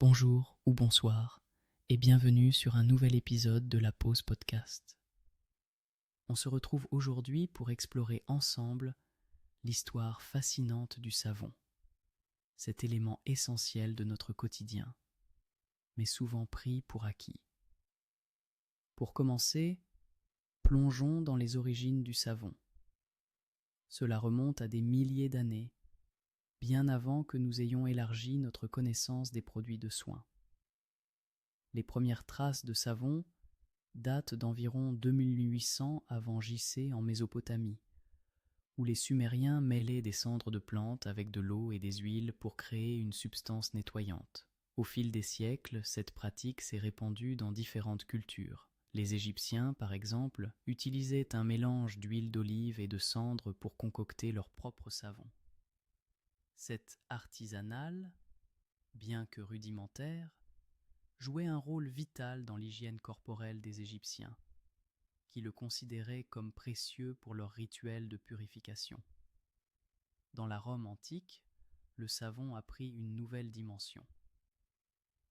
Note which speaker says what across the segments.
Speaker 1: Bonjour ou bonsoir et bienvenue sur un nouvel épisode de la Pause Podcast. On se retrouve aujourd'hui pour explorer ensemble l'histoire fascinante du savon, cet élément essentiel de notre quotidien, mais souvent pris pour acquis. Pour commencer, plongeons dans les origines du savon. Cela remonte à des milliers d'années, bien avant que nous ayons élargi notre connaissance des produits de soins. Les premières traces de savon datent d'environ 2800 avant J.C. en Mésopotamie, où les Sumériens mêlaient des cendres de plantes avec de l'eau et des huiles pour créer une substance nettoyante. Au fil des siècles, cette pratique s'est répandue dans différentes cultures. Les Égyptiens, par exemple, utilisaient un mélange d'huile d'olive et de cendres pour concocter leur propre savon. Cet artisanal, bien que rudimentaire, jouait un rôle vital dans l'hygiène corporelle des Égyptiens, qui le considéraient comme précieux pour leur rituel de purification. Dans la Rome antique, le savon a pris une nouvelle dimension.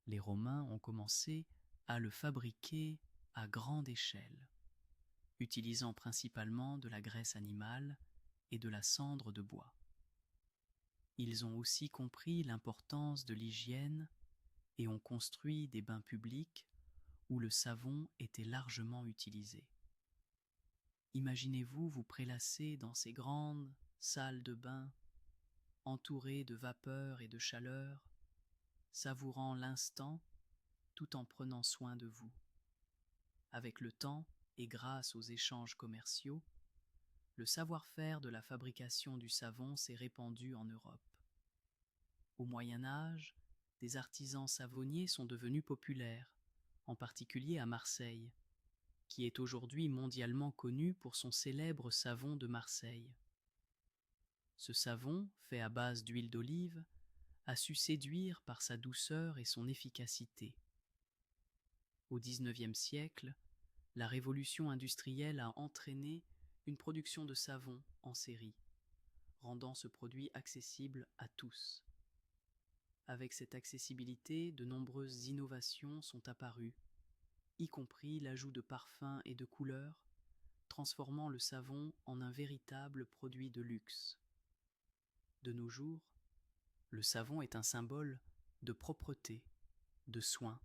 Speaker 1: Les Romains ont commencé à le fabriquer à grande échelle, utilisant principalement de la graisse animale et de la cendre de bois. Ils ont aussi compris l'importance de l'hygiène et ont construit des bains publics où le savon était largement utilisé. Imaginez-vous vous prélasser dans ces grandes salles de bain, entourées de vapeur et de chaleur, savourant l'instant tout en prenant soin de vous. Avec le temps et grâce aux échanges commerciaux, le savoir-faire de la fabrication du savon s'est répandu en Europe. Au Moyen Âge, des artisans savonniers sont devenus populaires, en particulier à Marseille, qui est aujourd'hui mondialement connu pour son célèbre savon de Marseille. Ce savon, fait à base d'huile d'olive, a su séduire par sa douceur et son efficacité. Au XIXe siècle, la révolution industrielle a entraîné une production de savon en série, rendant ce produit accessible à tous. Avec cette accessibilité, de nombreuses innovations sont apparues, y compris l'ajout de parfums et de couleurs, transformant le savon en un véritable produit de luxe. De nos jours, le savon est un symbole de propreté, de soin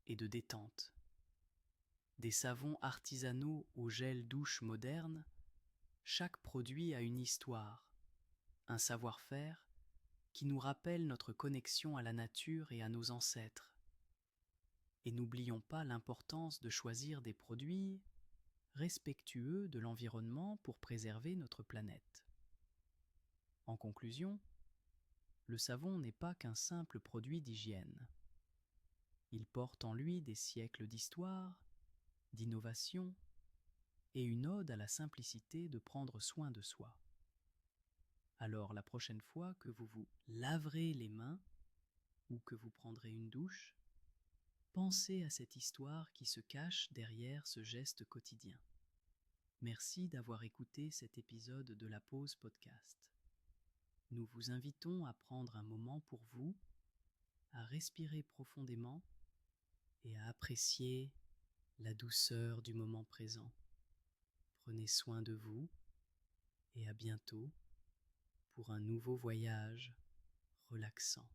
Speaker 1: et de détente. Des savons artisanaux au gel douche moderne, chaque produit a une histoire, un savoir-faire qui nous rappelle notre connexion à la nature et à nos ancêtres. Et n'oublions pas l'importance de choisir des produits respectueux de l'environnement pour préserver notre planète. En conclusion, le savon n'est pas qu'un simple produit d'hygiène. Il porte en lui des siècles d'histoire, d'innovation et une ode à la simplicité de prendre soin de soi. Alors la prochaine fois que vous vous laverez les mains ou que vous prendrez une douche, pensez à cette histoire qui se cache derrière ce geste quotidien. Merci d'avoir écouté cet épisode de la Pause Podcast. Nous vous invitons à prendre un moment pour vous, à respirer profondément et à apprécier la douceur du moment présent. Prenez soin de vous et à bientôt pour un nouveau voyage relaxant.